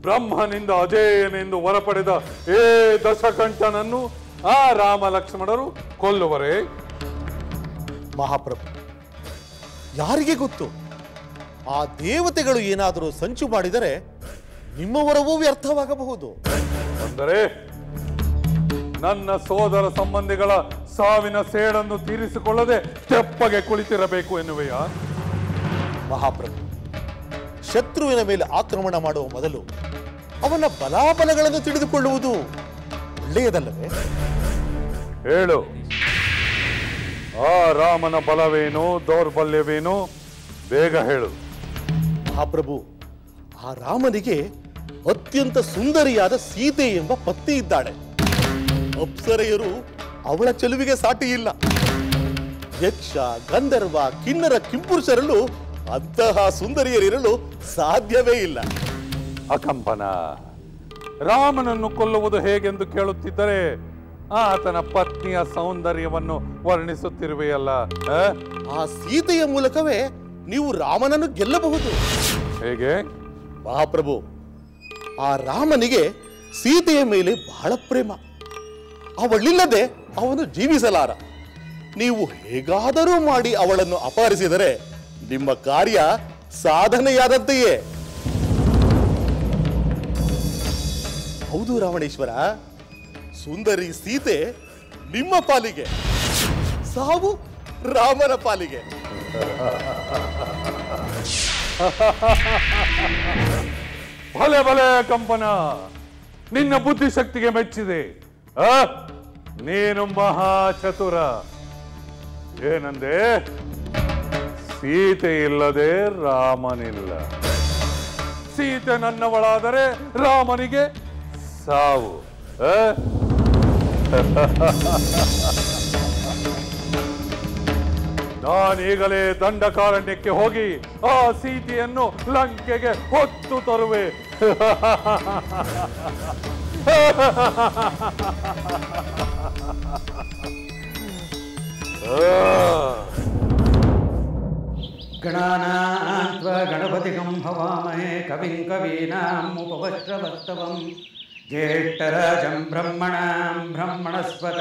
ಬ್ರಹ್ಮನಿಂದ ಅಜೇಯನೆಂದು ವರ ಪಡೆದ ಏ ದಶಕಂಠನನ್ನು ಆ ರಾಮ ಲಕ್ಷ್ಮಣರು ಕೊಲ್ಲುವರೇ? ಮಹಾಪ್ರಭು, ಯಾರಿಗೆ ಗೊತ್ತು, ಆ ದೇವತೆಗಳು ಏನಾದರೂ ಸಂಚು ಮಾಡಿದರೆ ನಿಮ್ಮ ವರವೂ ವ್ಯರ್ಥವಾಗಬಹುದು. ಅಂದರೆ ನನ್ನ ಸೋದರ ಸಂಬಂಧಿಗಳ ಸಾವಿನ ಸೇಡನ್ನು ತೀರಿಸಿಕೊಳ್ಳದೆ ತೆಪ್ಪಗೆ ಕುಳಿತಿರಬೇಕು ಎನ್ನುವೆಯಾ? ಮಹಾಪ್ರಭು, ಶತ್ರುವಿನ ಮೇಲೆ ಆಕ್ರಮಣ ಮಾಡುವ ಮೊದಲು ಅವನ ಬಲಾಬಲಗಳನ್ನು ತಿಳಿದುಕೊಳ್ಳುವುದು ಒಳ್ಳೆಯದಲ್ಲವೇ? ಹೇಳು, ಆ ರಾಮನ ಬಲವೇನು ದೌರ್ಬಲ್ಯವೇನು? ಬೇಗ ಹೇಳು. ಮಹಾಪ್ರಭು, ಆ ರಾಮನಿಗೆ ಅತ್ಯಂತ ಸುಂದರಿಯಾದ ಸೀತೆ ಎಂಬ ಪತ್ನಿ ಇದ್ದಾಳೆ. ಅಪ್ಸರೆಯರು ಅವಳ ಚೆಲುವಿಗೆ ಸಾಟಿ ಇಲ್ಲ. ಯಕ್ಷ, ಗಂಧರ್ವ, ಕಿನ್ನರ, ಕಿಂಪುರುಷರಲ್ಲೂ ಅಂತಹ ಸುಂದರಿಯರಿರಲು ಸಾಧ್ಯವೇ ಇಲ್ಲ. ಅಕಂಪನ, ರಾಮನನ್ನು ಕೊಲ್ಲುವುದು ಹೇಗೆಂದು ಕೇಳುತ್ತಿದ್ದರೆ ಆತನ ಪತ್ನಿಯ ಸೌಂದರ್ಯವನ್ನು ವರ್ಣಿಸುತ್ತಿರುವೆಯಲ್ಲ. ಆ ಸೀತೆಯ ಮೂಲಕವೇ ನೀವು ರಾಮನನ್ನು ಗೆಲ್ಲಬಹುದು. ಹೇಗೆ? ಮಹಾಪ್ರಭು, ಆ ರಾಮನಿಗೆ ಸೀತೆಯ ಮೇಲೆ ಬಹಳ ಪ್ರೇಮ. ಅವಳಿಲ್ಲದೆ ಅವನು ಜೀವಿಸಲಾರ. ನೀವು ಹೇಗಾದರೂ ಮಾಡಿ ಅವಳನ್ನು ಅಪಹರಿಸಿದರೆ ನಿಮ್ಮ ಕಾರ್ಯ ಸಾಧನೆಯಾದಂತೆಯೇ. ಹೌದು ರಾವಣೇಶ್ವರ, ಸುಂದರಿ ಸೀತೆ ನಿಮ್ಮ ಪಾಲಿಗೆ, ಸಾವು ರಾಮನ ಪಾಲಿಗೆ. ಭಲೆ ಭಲೆ ಕಂಪನ, ನಿನ್ನ ಬುದ್ಧಿಶಕ್ತಿಗೆ ಮೆಚ್ಚಿದೆ. ನೀನು ಮಹಾಚತುರ. ಏನಂದೆ? ಸೀತೆ ಇಲ್ಲದೆ ರಾಮನಿಲ್ಲ. ಸೀತೆ ನನ್ನವಳಾದರೆ ರಾಮನಿಗೆ ಸಾವು. ನಾನೀಗಲೇ ದಂಡಕಾರಣ್ಯಕ್ಕೆ ಹೋಗಿ ಆ ಸೀತೆಯನ್ನು ಲಂಕೆಗೆ ಹೊತ್ತು ತರುವೆ. ಗಣಾನಾನ್ತ್ವ ಗಣಪತಿಗಂ ಹವಾಮಹೇ ಕವಿಂ ಕವೀನಾಂ ಉಪವಸ್ತ್ರವಸ್ತವಂ ಜ್ಯೇಷ್ಠರಾಜಂ ಬ್ರಹ್ಮಣಾಂ ಬ್ರಹ್ಮಣಸ್ಪತ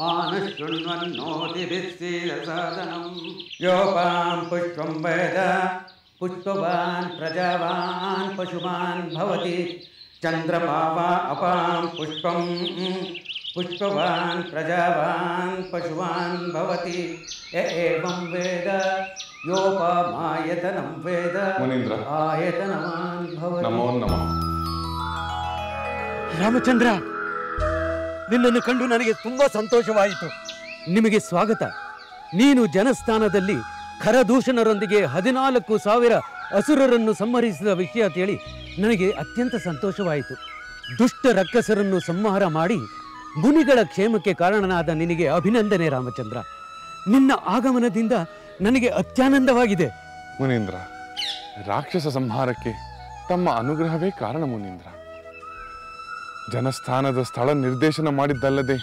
ಆನಶೃಣ್ವನ್ನೋತಿಭಿಸ್ಸೀದಸಾದನಂ ಯೋಪಾಂ ಪುಷ್ಪಂ ವೇದ ಪುಷ್ಪವಾನ್ ಪ್ರಜಾವಾನ್ ಪಶುಮಾನ್ ಭವತಿ ಚಂದ್ರಮಾವಾ ಅಪಾಂ ಪುಷ್ಪಂ ಪುಷ್ಪವಾನ್ ಪ್ರಜಾವಾನ್ ಪಶುವಾನ್ ಭವತಿ ಏವಂ ವೇದ ಯೋಪಮಾಯತನಂ ವೇದ ಮುನೀಂದ್ರ ಆಯತನವಾನ್ ಭವತಿ. ನಮೋ ನಮಃ. ರಾಮಚಂದ್ರ, ನಿನ್ನನ್ನು ಕಂಡು ನನಗೆ ತುಂಬಾ ಸಂತೋಷವಾಯಿತು. ನಿಮಗೆ ಸ್ವಾಗತ. ನೀನು ಜನಸ್ಥಾನದಲ್ಲಿ ಖರದೂಷಣರೊಂದಿಗೆ 14,000 ಅಸುರರನ್ನು ಸಂಹರಿಸಿದ ವಿಷಯ ಕೇಳಿ ನನಗೆ ಅತ್ಯಂತ ಸಂತೋಷವಾಯಿತು. ದುಷ್ಟ ರಕ್ಕಸರನ್ನು ಸಂಹಾರ ಮಾಡಿ ಮುನಿಗಳ ಕ್ಷೇಮಕ್ಕೆ ಕಾರಣನಾದ ನಿನಗೆ ಅಭಿನಂದನೆ ರಾಮಚಂದ್ರ. ನಿನ್ನ ಆಗಮನದಿಂದ ನನಗೆ ಅತ್ಯಾನಂದವಾಗಿದೆ. ಮುನೀಂದ್ರ, ರಾಕ್ಷಸ ಸಂಹಾರಕ್ಕೆ ತಮ್ಮ ಅನುಗ್ರಹವೇ ಕಾರಣ. ಮುನೀಂದ್ರ, ಜನಸ್ಥಾನದ ಸ್ಥಳ ನಿರ್ದೇಶನ ಮಾಡಿದ್ದಲ್ಲದೆ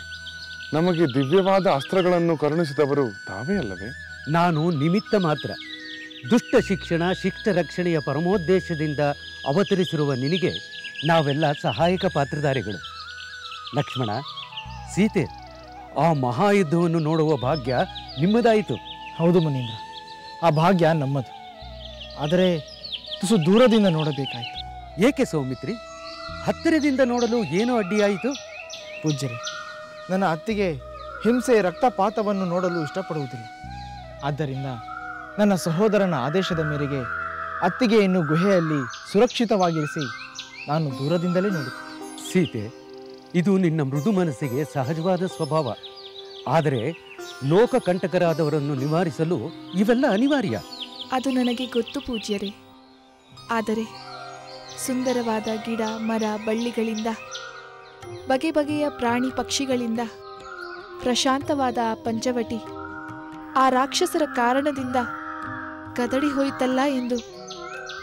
ನಮಗೆ ದಿವ್ಯವಾದ ಅಸ್ತ್ರಗಳನ್ನು ಕರುಣಿಸಿದವರು ತಾವೇ ಅಲ್ಲವೇ? ನಾನು ನಿಮಿತ್ತ ಮಾತ್ರ. ದುಷ್ಟ ಶಿಕ್ಷಣ, ಶಿಷ್ಟ ರಕ್ಷಣೆಯ ಪರಮೋದ್ದೇಶದಿಂದ ಅವತರಿಸಿರುವ ನಿನಗೆ ನಾವೆಲ್ಲ ಸಹಾಯಕ ಪಾತ್ರಧಾರಿಗಳು. ಲಕ್ಷ್ಮಣ, ಸೀತೆ, ಆ ಮಹಾಯುದ್ಧವನ್ನು ನೋಡುವ ಭಾಗ್ಯ ನಿಮ್ಮದಾಯಿತು. ಹೌದು ಮುನೀಂದ್ರ, ಆ ಭಾಗ್ಯ ನಮ್ಮದು. ಆದರೆ ತುಸು ದೂರದಿಂದ ನೋಡಬೇಕಾಯಿತು. ಏಕೆ ಸೌಮಿತ್ರಿ? ಹತ್ತಿರದಿಂದ ನೋಡಲು ಏನು ಅಡ್ಡಿಯಾಯಿತು? ಪೂಜ್ಯರೇ, ನನ್ನ ಅತ್ತಿಗೆ ಹಿಂಸೆ ರಕ್ತಪಾತವನ್ನು ನೋಡಲು ಇಷ್ಟಪಡುವುದಿಲ್ಲ. ಆದ್ದರಿಂದ ನನ್ನ ಸಹೋದರನ ಆದೇಶದ ಮೇರೆಗೆ ಅತ್ತಿಗೆಯನ್ನು ಗುಹೆಯಲ್ಲಿ ಸುರಕ್ಷಿತವಾಗಿರಿಸಿ ನಾನು ದೂರದಿಂದಲೇ ನೋಡುತ್ತೇನೆ. ಸೀತೆ, ಇದು ನಿನ್ನ ಮೃದು ಮನಸ್ಸಿಗೆ ಸಹಜವಾದ ಸ್ವಭಾವ. ಆದರೆ ಲೋಕಕಂಟಕರಾದವರನ್ನು ನಿವಾರಿಸಲು ಇವೆಲ್ಲ ಅನಿವಾರ್ಯ. ಅದು ನನಗೆ ಗೊತ್ತು ಪೂಜ್ಯರೇ. ಆದರೆ ಸುಂದರವಾದ ಗಿಡ ಮರ ಬಳ್ಳಿಗಳಿಂದ, ಬಗೆ ಬಗೆಯ ಪ್ರಾಣಿ ಪಕ್ಷಿಗಳಿಂದ ಪ್ರಶಾಂತವಾದ ಆ ಪಂಚವಟಿ ಆ ರಾಕ್ಷಸರ ಕಾರಣದಿಂದ ಕದಡಿ ಹೋಯಿತಲ್ಲ ಎಂದು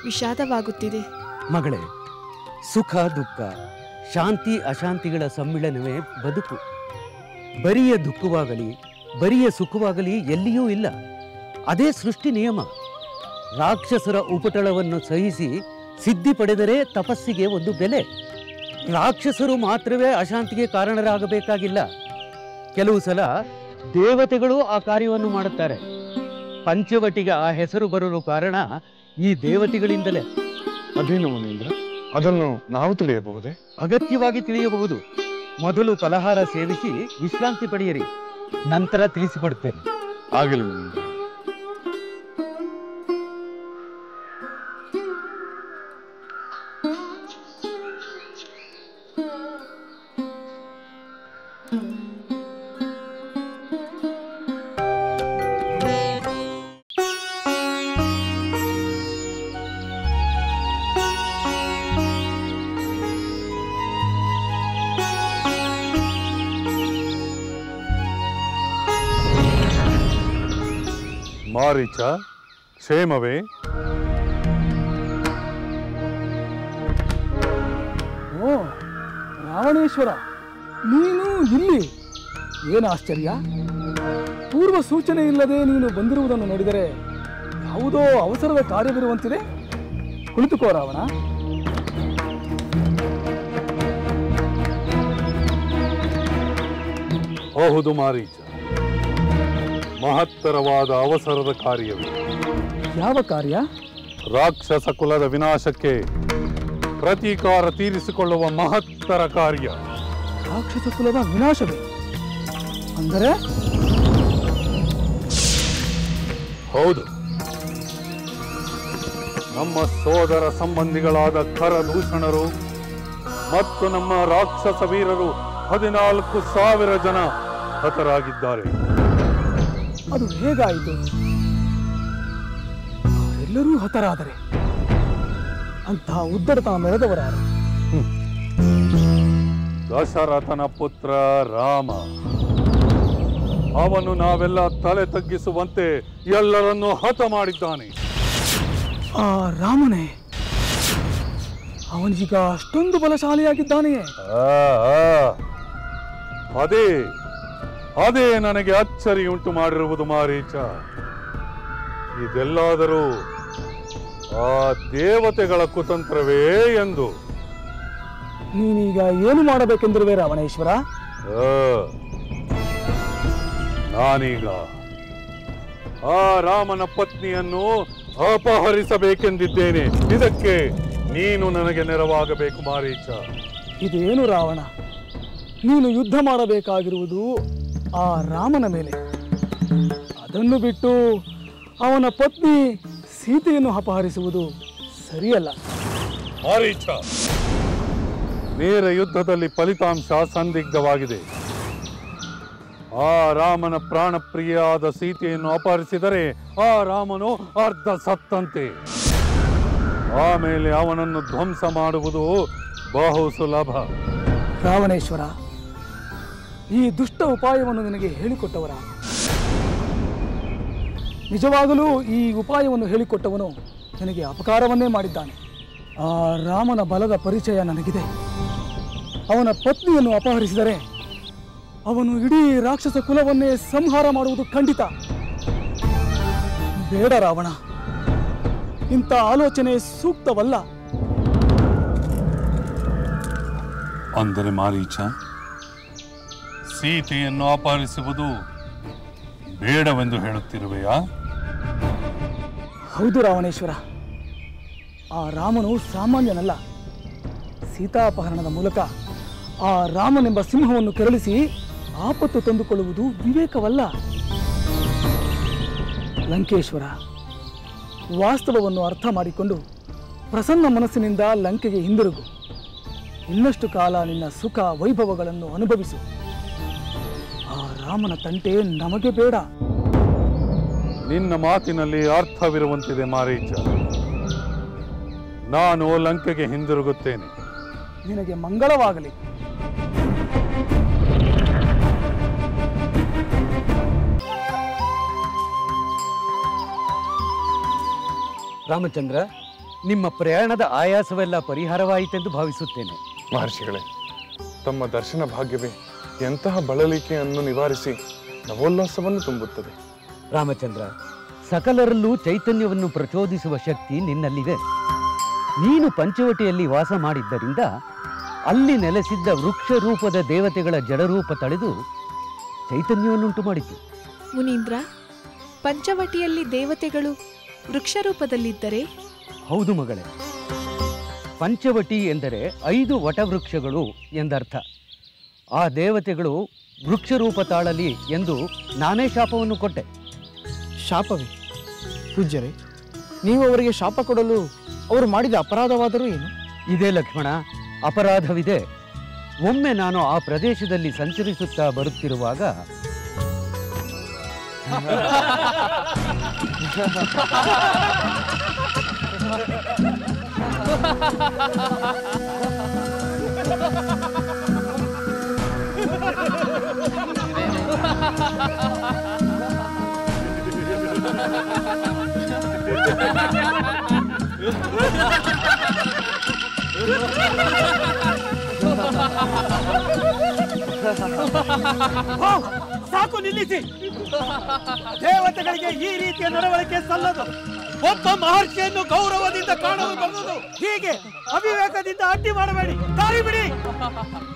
ವಿಷಾದವಾಗುತ್ತಿದೆ. ಮಗಳೇ, ಸುಖ ದುಃಖ, ಶಾಂತಿ ಅಶಾಂತಿಗಳ ಸಮ್ಮಿಳನವೇ ಬದುಕು. ಬರಿಯ ದುಃಖವಾಗಲಿ ಬರಿಯ ಸುಖವಾಗಲಿ ಎಲ್ಲಿಯೂ ಇಲ್ಲ. ಅದೇ ಸೃಷ್ಟಿ ನಿಯಮ. ರಾಕ್ಷಸರ ಉಪಟಳವನ್ನು ಸಹಿಸಿ ಸಿದ್ಧಿ ಪಡೆದರೆ ತಪಸ್ಸಿಗೆ ಒಂದು ಬೆಲೆ. ರಾಕ್ಷಸರು ಮಾತ್ರವೇ ಅಶಾಂತಿಗೆ ಕಾರಣರಾಗಬೇಕಾಗಿಲ್ಲ. ಕೆಲವು ಸಲ ದೇವತೆಗಳು ಆ ಕಾರ್ಯವನ್ನು ಮಾಡುತ್ತಾರೆ. ಪಂಚವಟಿಗೆ ಆ ಹೆಸರು ಬರಲು ಕಾರಣ ಈ ದೇವತೆಗಳಿಂದಲೇ. ಅದೇನು ಮುನೀಂದ್ರ, ಅದನ್ನು ನಾವು ತಿಳಿಯಬಹುದೇ? ಅಗತ್ಯವಾಗಿ ತಿಳಿಯಬಹುದು. ಮೊದಲು ಫಲಹಾರ ಸೇವಿಸಿ ವಿಶ್ರಾಂತಿ ಪಡೆಯಿರಿ, ನಂತರ ತಿಳಿಸಿಕೊಡುತ್ತೇನೆ. ಆಗಿಲ್ಲ ಮುನೀಂದ್ರ. ಮಾರೀಚ, ಕ್ಷೇಮವೇ? ಓ ರಾವಣೇಶ್ವರ, ನೀನು ಇಲ್ಲಿ? ಏನು ಆಶ್ಚರ್ಯ! ಪೂರ್ವ ಸೂಚನೆ ಇಲ್ಲದೆ ನೀನು ಬಂದಿರುವುದನ್ನು ನೋಡಿದರೆ ಯಾವುದೋ ಅವಸರದ ಕಾರ್ಯವಿರುವಂತಿದೆ. ಕುಳಿತುಕೋ ರಾವಣ. ಹೌದು ಮಾರೀಚ, ಮಹತ್ತರವಾದ ಅವಸರದ ಕಾರ್ಯವೇ. ಯಾವ ಕಾರ್ಯ? ರಾಕ್ಷಸ ಕುಲದ ವಿನಾಶಕ್ಕೆ ಪ್ರತೀಕಾರ ತೀರಿಸಿಕೊಳ್ಳುವ ಮಹತ್ತರ ಕಾರ್ಯ. ರಾಕ್ಷಸ ಕುಲದ ವಿನಾಶವೇ? ಅಂದರೆ? ಹೌದು, ನಮ್ಮ ಸೋದರ ಸಂಬಂಧಿಗಳಾದ ಖರದೂಷಣರು ಮತ್ತು ನಮ್ಮ ರಾಕ್ಷಸ ವೀರರು 14,000 ಜನ ಹತರಾಗಿದ್ದಾರೆ. ಅದು ಹೇಗಾಯಿತು? ಅವರೆಲ್ಲರೂ ಹತರಾದರೆ ಅಂತಹ ಉದ್ದಟತನ ಮೆರೆದವರಾರು? ದಶರಥನ ಪುತ್ರ ರಾಮ. ಅವನು ನಾವೆಲ್ಲ ತಲೆ ತಗ್ಗಿಸುವಂತೆ ಎಲ್ಲರನ್ನೂ ಹತ ಮಾಡಿದ್ದಾನೆ. ಆ ರಾಮನೇ ಅವನಿಗೀಗ ಅಷ್ಟೊಂದು ಬಲಶಾಲಿಯಾಗಿದ್ದಾನೆಯೇ? ಅದೇ ನನಗೆ ಅಚ್ಚರಿಯುಂಟು ಮಾಡಿರುವುದು ಮಾರೀಚ. ಇದೆಲ್ಲಾದರೂ ಆ ದೇವತೆಗಳ ಕುತಂತ್ರವೇ ಎಂದು. ನೀನೀಗ ಏನು ಮಾಡಬೇಕೆಂದಿರುವೆ ರಾವಣೇಶ್ವರ? ನಾನೀಗ ಆ ರಾಮನ ಪತ್ನಿಯನ್ನು ಅಪಹರಿಸಬೇಕೆಂದಿದ್ದೇನೆ. ಇದಕ್ಕೆ ನೀನು ನನಗೆ ನೆರವಾಗಬೇಕು ಮಾರೀಚ. ಇದೇನು ರಾವಣ, ನೀನು ಯುದ್ಧ ಮಾಡಬೇಕಾಗಿರುವುದು ಆ ರಾಮನ ಮೇಲೆ. ಅದನ್ನು ಬಿಟ್ಟು ಅವನ ಪತ್ನಿ ಸೀತೆಯನ್ನು ಅಪಹರಿಸುವುದು ಸರಿಯಲ್ಲ. ಮಾರೀಚ, ನೇರ ಯುದ್ಧದಲ್ಲಿ ಫಲಿತಾಂಶ ಸಂದಿಗ್ಧವಾಗಿದೆ. ಆ ರಾಮನ ಪ್ರಾಣಪ್ರಿಯಾದ ಸೀತೆಯನ್ನು ಅಪಹರಿಸಿದರೆ ಆ ರಾಮನು ಅರ್ಧ ಸತ್ತಂತೆ. ಆಮೇಲೆ ಅವನನ್ನು ಧ್ವಂಸ ಮಾಡುವುದು ಬಹು ಸುಲಭ. ರಾವಣೇಶ್ವರ, ಈ ದುಷ್ಟ ಉಪಾಯವನ್ನು ನಿನಗೆ ಹೇಳಿಕೊಟ್ಟವರ? ನಿಜವಾಗಲೂ ಈ ಉಪಾಯವನ್ನು ಹೇಳಿಕೊಟ್ಟವನು ನಿನಗೆ ಅಪಕಾರವನ್ನೇ ಮಾಡಿದ್ದಾನೆ. ಆ ರಾಮನ ಬಲದ ಪರಿಚಯ ನನಗಿದೆ. ಅವನ ಪತ್ನಿಯನ್ನು ಅಪಹರಿಸಿದರೆ ಅವನು ಇಡೀ ರಾಕ್ಷಸ ಕುಲವನ್ನೇ ಸಂಹಾರ ಮಾಡುವುದು ಖಂಡಿತ. ಬೇಡ ರಾವಣ, ಇಂಥ ಆಲೋಚನೆ ಸೂಕ್ತವಲ್ಲ. ಅಂದರೆ ಮಾರೀಚ, ಸೀತೆಯನ್ನು ಅಪಹರಿಸುವುದು ಬೇಡವೆಂದು ಹೇಳುತ್ತಿರುವೆಯಾ? ಹೌದು ರಾವಣೇಶ್ವರ, ಆ ರಾಮನು ಸಾಮಾನ್ಯನಲ್ಲ. ಸೀತಾಪಹರಣದ ಮೂಲಕ ಆ ರಾಮನೆಂಬ ಸಿಂಹವನ್ನು ಕೆರಳಿಸಿ ಆಪತ್ತು ತಂದುಕೊಳ್ಳುವುದು ವಿವೇಕವಲ್ಲ. ಲಂಕೇಶ್ವರ, ವಾಸ್ತವವನ್ನು ಅರ್ಥ ಮಾಡಿಕೊಂಡು ಪ್ರಸನ್ನ ಮನಸ್ಸಿನಿಂದ ಲಂಕೆಗೆ ಹಿಂದಿರುಗು. ಇನ್ನಷ್ಟು ಕಾಲ ನಿನ್ನ ಸುಖ ವೈಭವಗಳನ್ನು ಅನುಭವಿಸು. ಆ ರಾಮನ ತಂಟೆ ನಮಗೆ ಬೇಡ. ನಿನ್ನ ಮಾತಿನಲ್ಲಿ ಅರ್ಥವಿರುವಂತಿದೆ ಮಾರೀಚ. ನಾನು ಲಂಕೆಗೆ ಹಿಂದಿರುಗುತ್ತೇನೆ. ನಿನಗೆ ಮಂಗಳವಾಗಲಿ. ರಾಮಚಂದ್ರ, ನಿಮ್ಮ ಪ್ರಯಾಣದ ಆಯಾಸವೆಲ್ಲ ಪರಿಹಾರವಾಯಿತೆಂದು ಭಾವಿಸುತ್ತೇನೆ. ಮಹರ್ಷಿಗಳೇ, ತಮ್ಮ ದರ್ಶನ ಭಾಗ್ಯವೇ ಎಂತಹ ಬಳಲಿಕೆಯನ್ನು ನಿವಾರಿಸಿ ನವೋಲ್ಲಾಸವನ್ನು ತುಂಬುತ್ತದೆ. ರಾಮಚಂದ್ರ, ಸಕಲರಲ್ಲೂ ಚೈತನ್ಯವನ್ನು ಪ್ರಚೋದಿಸುವ ಶಕ್ತಿ ನಿನ್ನಲ್ಲಿದೆ. ನೀನು ಪಂಚವಟಿಯಲ್ಲಿ ವಾಸ ಮಾಡಿದ್ದರಿಂದ ಅಲ್ಲಿ ನೆಲೆಸಿದ್ದ ವೃಕ್ಷ ರೂಪದ ದೇವತೆಗಳ ಜಡರೂಪ ತಳೆದು ಚೈತನ್ಯವನ್ನುಂಟು ಮಾಡಿತು. ಮುನೀಂದ್ರ, ಪಂಚವಟಿಯಲ್ಲಿ ದೇವತೆಗಳು ವೃಕ್ಷರೂಪದಲ್ಲಿದ್ದರೆ? ಹೌದು ಮಗಳೇ. ಪಂಚವಟಿ ಎಂದರೆ 5 ವಟವೃಕ್ಷಗಳು ಎಂದರ್ಥ. ಆ ದೇವತೆಗಳು ವೃಕ್ಷರೂಪ ತಾಳಲಿ ಎಂದು ನಾನೇ ಶಾಪವನ್ನು ಕೊಟ್ಟೆ. ಶಾಪವೇ? ಪೂಜ್ಯರೇ, ನೀವು ಅವರಿಗೆ ಶಾಪ ಕೊಡಲು ಅವರು ಮಾಡಿದ ಅಪರಾಧವಾದರೂ ಏನು? ಇದೇ ಲಕ್ಷ್ಮಣ, ಅಪರಾಧವಿದೆ. ಒಮ್ಮೆ ನಾನು ಆ ಪ್ರದೇಶದಲ್ಲಿ ಸಂಚರಿಸುತ್ತಾ ಬರುತ್ತಿರುವಾಗ ಸಾಕು, ನಿಲ್ಲಿಸಿ. ದೇವತೆಗಳಿಗೆ ಈ ರೀತಿಯ ನಡವಳಿಕೆ ಸಲ್ಲದು. ಒಬ್ಬ ಮಹರ್ಷಿಯನ್ನು ಗೌರವದಿಂದ ಕಾಣಲು ಬರುವುದು ಹೀಗೆ ಅವಿವೇಕದಿಂದ ಅಡ್ಡಿ ಮಾಡಬೇಡಿ, ದಾರಿ ಬಿಡಿ.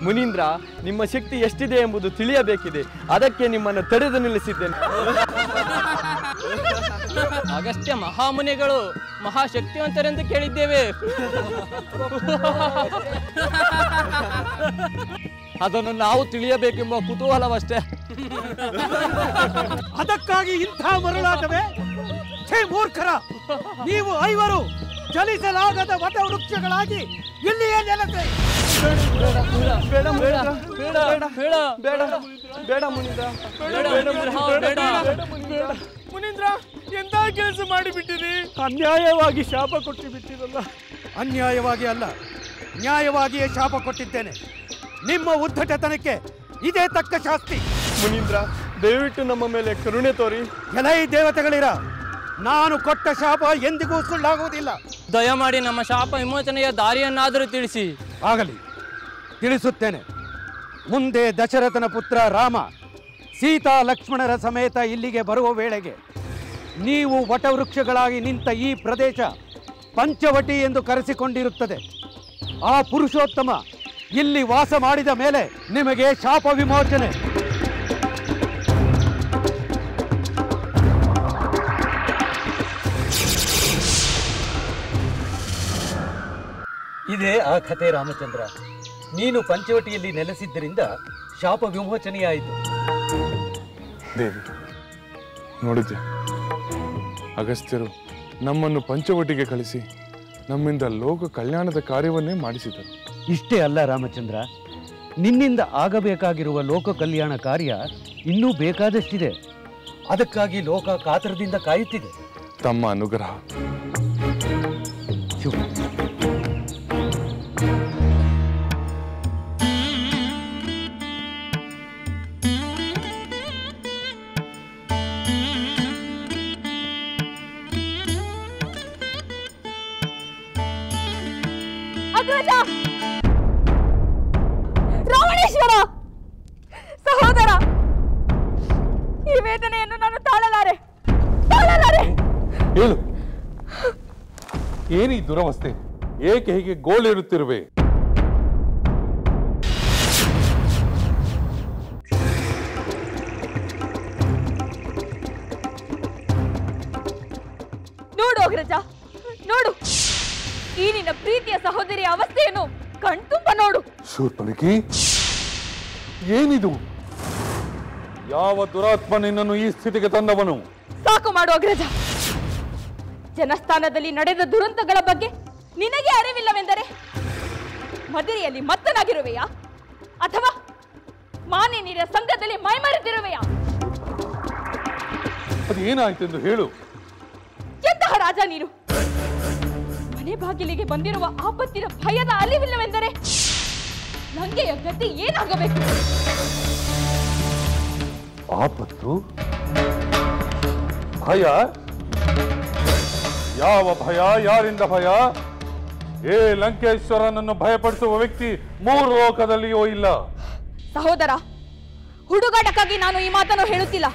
ಮುನೀಂದ್ರ, ನಿಮ್ಮ ಶಕ್ತಿ ಎಷ್ಟಿದೆ ಎಂಬುದು ತಿಳಿಯಬೇಕಿದೆ. ಅದಕ್ಕೆ ನಿಮ್ಮನ್ನು ತಡೆದು ನಿಲ್ಲಿಸಿದ್ದೇನೆ. ಅಗಸ್ತ್ಯ ಮಹಾಮುನಿಗಳು ಮಹಾಶಕ್ತಿವಂತರೆಂದು ಕೇಳಿದ್ದೇವೆ. ಅದನ್ನು ನಾವು ತಿಳಿಯಬೇಕೆಂಬ ಕುತೂಹಲವಷ್ಟೇ. ಅದಕ್ಕಾಗಿ ಇಂಥ ಮರುಳಾಟವೇ? ಛೇ ಮೂರ್ಖರ! ನೀವು 5 ಚಲಿಸಲಾಗದ ವಟ ವೃಕ್ಷಗಳಾಗಿ ಇಲ್ಲಿಯೇ ನೆಲೆಸಿ. ಬೇಡ ಮುನೀಂದ್ರ, ಮುನೀಂದ್ರ, ಎಂತ ಕೆಲಸ ಮಾಡಿಬಿಟ್ಟಿರಿ? ಅನ್ಯಾಯವಾಗಿ ಶಾಪ ಕೊಟ್ಟು ಬಿಟ್ಟಿರಲ್ಲ. ಅನ್ಯಾಯವಾಗಿ ಅಲ್ಲ, ನ್ಯಾಯವಾಗಿಯೇ ಶಾಪ ಕೊಟ್ಟಿದ್ದೇನೆ. ನಿಮ್ಮ ಉದ್ದಟತನಕ್ಕೆ ಇದೇ ತಕ್ಕ ಶಾಸ್ತಿ. ಮುನೀಂದ್ರ, ದಯವಿಟ್ಟು ನಮ್ಮ ಮೇಲೆ ಕರುಣೆ ತೋರಿ. ಎಲೈ ದೇವತೆಗಳಿರ, ನಾನು ಕೊಟ್ಟ ಶಾಪ ಎಂದಿಗೂ ಸುಳ್ಳಾಗುವುದಿಲ್ಲ. ದಯಮಾಡಿ ನಮ್ಮ ಶಾಪ ವಿಮೋಚನೆಯ ದಾರಿಯನ್ನಾದರೂ ತಿಳಿಸಿ. ಆಗಲಿ, ತಿಳಿಸುತ್ತೇನೆ. ಮುಂದೆ ದಶರಥನ ಪುತ್ರ ರಾಮ ಸೀತಾ ಲಕ್ಷ್ಮಣರ ಸಮೇತ ಇಲ್ಲಿಗೆ ಬರುವ ವೇಳೆಗೆ ನೀವು ವಟವೃಕ್ಷಗಳಾಗಿ ನಿಂತ ಈ ಪ್ರದೇಶ ಪಂಚವಟಿ ಎಂದು ಕರೆಸಿಕೊಂಡಿರುತ್ತದೆ. ಆ ಪುರುಷೋತ್ತಮ ಇಲ್ಲಿ ವಾಸ ಮಾಡಿದ ಮೇಲೆ ನಿಮಗೆ ಶಾಪ ವಿಮೋಚನೆ. ಇದೇ ಆ ಕಥೆ ರಾಮಚಂದ್ರ. ನೀನು ಪಂಚವಟಿಯಲ್ಲಿ ನೆಲೆಸಿದ್ದರಿಂದ ಶಾಪ ವಿಮೋಚನೆಯಾಯಿತು. ದೇವಿ, ನೋಡಿದ್ದೆ, ಅಗಸ್ತ್ಯರು ನಮ್ಮನ್ನು ಪಂಚವಟಿಗೆ ಕಳಿಸಿ ನಮ್ಮಿಂದ ಲೋಕ ಕಲ್ಯಾಣದ ಕಾರ್ಯವನ್ನೇ ಮಾಡಿಸಿದರು. ಇಷ್ಟೇ ಅಲ್ಲ ರಾಮಚಂದ್ರ, ನಿನ್ನಿಂದ ಆಗಬೇಕಾಗಿರುವ ಲೋಕ ಕಲ್ಯಾಣ ಕಾರ್ಯ ಇನ್ನೂ ಬೇಕಾದಷ್ಟಿದೆ. ಅದಕ್ಕಾಗಿ ಲೋಕ ಕಾತರದಿಂದ ಕಾಯುತ್ತಿದೆ. ತಮ್ಮ ಅನುಗ್ರಹ. ಶುಭ. ರಾವಣೇಶ್ವರ ಸಹೋದರ, ಈ ವೇದನೆಯನ್ನು ನಾನು ತಾಳಲಾರೆ. ಹೇಳು, ಏನೀ ದುರವಸ್ಥೆ? ಏಕೆ ಹೀಗೆ ಗೋಳಿರುತ್ತಿರುವೆ? ನೋಡು ಅಗ್ರಜ, ನೋಡು ಈ ನಿನ್ನ ಪ್ರೀತಿಯ ಸಹೋದರಿಯ ಅವಸ್ಥೆಯನ್ನು ಕಣ್ತುಂಬ ನೋಡು. ಶೂರ್ಪಣಖಿ, ಏನಿದು? ಯಾವ ದುರಾತ್ಮ ನಿನ್ನನ್ನು ಈ ಸ್ಥಿತಿಗೆ ತಂದವನು? ಸಾಕು ಮಾಡು ಅಗ್ರಜ. ಜನಸ್ಥಾನದಲ್ಲಿ ನಡೆದ ದುರಂತಗಳ ಬಗ್ಗೆ ನಿನಗೆ ಅರಿವಿಲ್ಲವೆಂದರೆ ಮದುವೆಯಲ್ಲಿ ಮತ್ತನಾಗಿರುವೆಯಾ, ಅಥವಾ ಮಾನಿನಿರ ಸಂಘದಲ್ಲಿ ಮೈಮರೆತಿರುವೆಯಾ? ಅದೇನಾಯ್ತೆಂದು ಹೇಳು. ಎಂತಹ ರಾಜ ನೀನು? ಮನೆ ಬಾಗಿಲಿಗೆ ಬಂದಿರುವ ಆಪತ್ತಿನ ಭಯದ ಅರಿವಿಲ್ಲವೆಂದರೆ ಲಂಕೆಯ ಗತಿ ಏನಾಗಬೇಕು? ಆಪತ್ತು? ಭಯ? ಯಾವ ಭಯ? ಯಾರಿಂದ ಭಯ? ಏ ಲಂಕೇಶ್ವರನನ್ನು ಭಯಪಡಿಸುವ ವ್ಯಕ್ತಿ 3 ಲೋಕದಲ್ಲಿಯೋ ಇಲ್ಲ. ಸಹೋದರ, ಹುಡುಗಾಟಕ್ಕಾಗಿ ನಾನು ಈ ಮಾತನ್ನು ಹೇಳುತ್ತಿಲ್ಲ.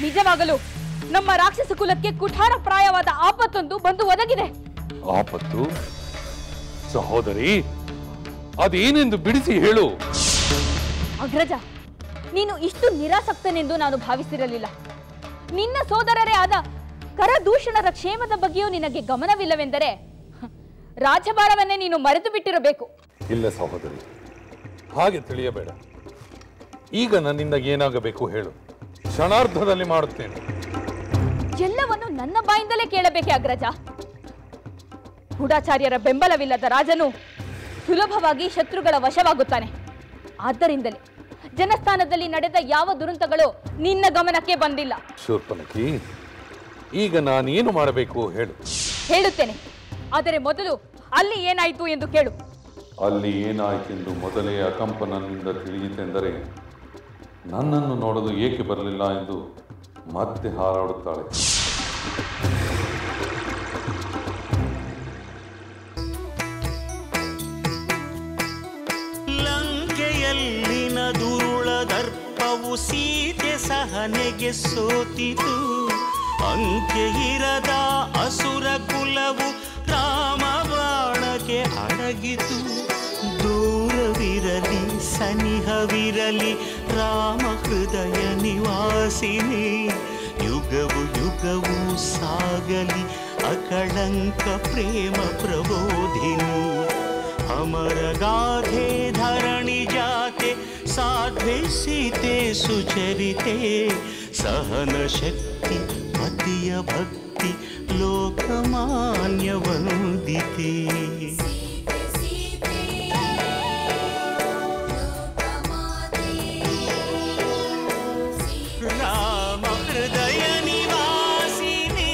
ನಿಜವಾಗಲು ನಮ್ಮ ರಾಕ್ಷಸ ಕುಲಕ್ಕೆ ಕುಠಾರ ಪ್ರಾಯವಾದ ಆಪತ್ತೊಂದು ಬಂದು ಒದಗಿದೆ. ಆಪತ್ತು? ಸಹೋದರಿ, ಅದೇನೆಂದು ಬಿಡಿಸಿ ಹೇಳು. ಅಗ್ರಜ, ನೀನು ಇಷ್ಟು ನಿರಾಸಕ್ತನೆಂದು ನಾನು ಭಾವಿಸಿರಲಿಲ್ಲ. ನಿನ್ನ ಸೋದರರೇ ಆದ ಕರದೂಷಣರ ಕ್ಷೇಮದ ಬಗ್ಗೆಯೂ ನಿನಗೆ ಗಮನವಿಲ್ಲವೆಂದರೆ ರಾಜಭಾರವನ್ನೇ ನೀನು ಮರೆತು ಬಿಟ್ಟಿರಬೇಕು. ಇಲ್ಲ ಸಹೋದರಿ, ಹಾಗೆ ತಿಳಿಯಬೇಡ. ಈಗ ನನ್ನಿಂದ ಏನಾಗಬೇಕು ಹೇಳು, ಕ್ಷಣಾರ್ಧದಲ್ಲಿ ಮಾಡುತ್ತೇನೆ. ಎಲ್ಲವನ್ನು ನನ್ನ ಬಾಯಿಂದಲೇ ಕೇಳಬೇಕೆ ಅಗ್ರಜ? ಗೂಢಾಚಾರ್ಯರ ಬೆಂಬಲವಿಲ್ಲದ ರಾಜನು ಸುಲಭವಾಗಿ ಶತ್ರುಗಳ ವಶವಾಗುತ್ತಾನೆ. ಆದ್ದರಿಂದಲೇ ಜನಸ್ಥಾನದಲ್ಲಿ ನಡೆದ ಯಾವ ದುರಂತಗಳು ನಿನ್ನ ಗಮನಕ್ಕೆ ಬಂದಿಲ್ಲ. ಶೂರ್ಪನಖಿ, ಈಗ ನಾನೇನು ಮಾಡಬೇಕು ಹೇಳು. ಹೇಳುತ್ತೇನೆ, ಆದರೆ ಮೊದಲು ಅಲ್ಲಿ ಏನಾಯಿತು ಎಂದು ಕೇಳು. ಅಲ್ಲಿ ಏನಾಯಿತೆಂದು ಮೊದಲೇ ಅಕಂಪನನಿಂದ ತಿಳಿಯಿತೆಂದರೆ ನನ್ನನ್ನು ನೋಡಲು ಏಕೆ ಬರಲಿಲ್ಲ ಎಂದು ಮತ್ತೆ ಹಾರಾಡುತ್ತಾಳೆ. ಲಂಕೆಯಲ್ಲಿನ ದುರುಳ ದರ್ಪವು ಸೀತೆ ಸಹನೆಗೆ ಸೋತಿತು. ಅಂಕೆ ಇರದ ಅಸುರ ಕುಲವು ರಾಮ ಬಾಣಕ್ಕೆ ಅಡಗಿತು. ದೂರವಿರಲಿ ಸನಿಹವಿರಲಿ ರಾಮ ಹೃದಯ ನಿವಾಸಿನಿ. ಯುಗವು ಯುಗವು ಸಾಗಲಿ ಅಕಳಂಕ ಪ್ರೇಮ ಪ್ರಬೋಧಿನಿ. ಅಮರ ಗಾಧೆ ಧರಣಿ ಜಾತೆ ಸಾಧ್ವೆ ಸೀತೆ ಸುಚರಿತೆ. ಸಹನ ಶಕ್ತಿ ಪತಿಯ ಭಕ್ತಿ ಲೋಕಮಾನ್ಯ ವಂದಿತೆ. ರಾಮ ಹೃದಯ ನಿವಾಸಿನಿ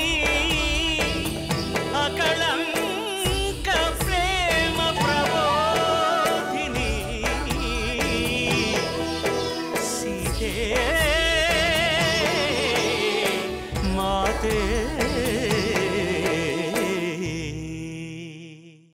ಅಕಳಂಕ ಪ್ರೇಮ ಪ್ರಬೋಧಿನಿ. ಸೀತೆ ಮಾತೆ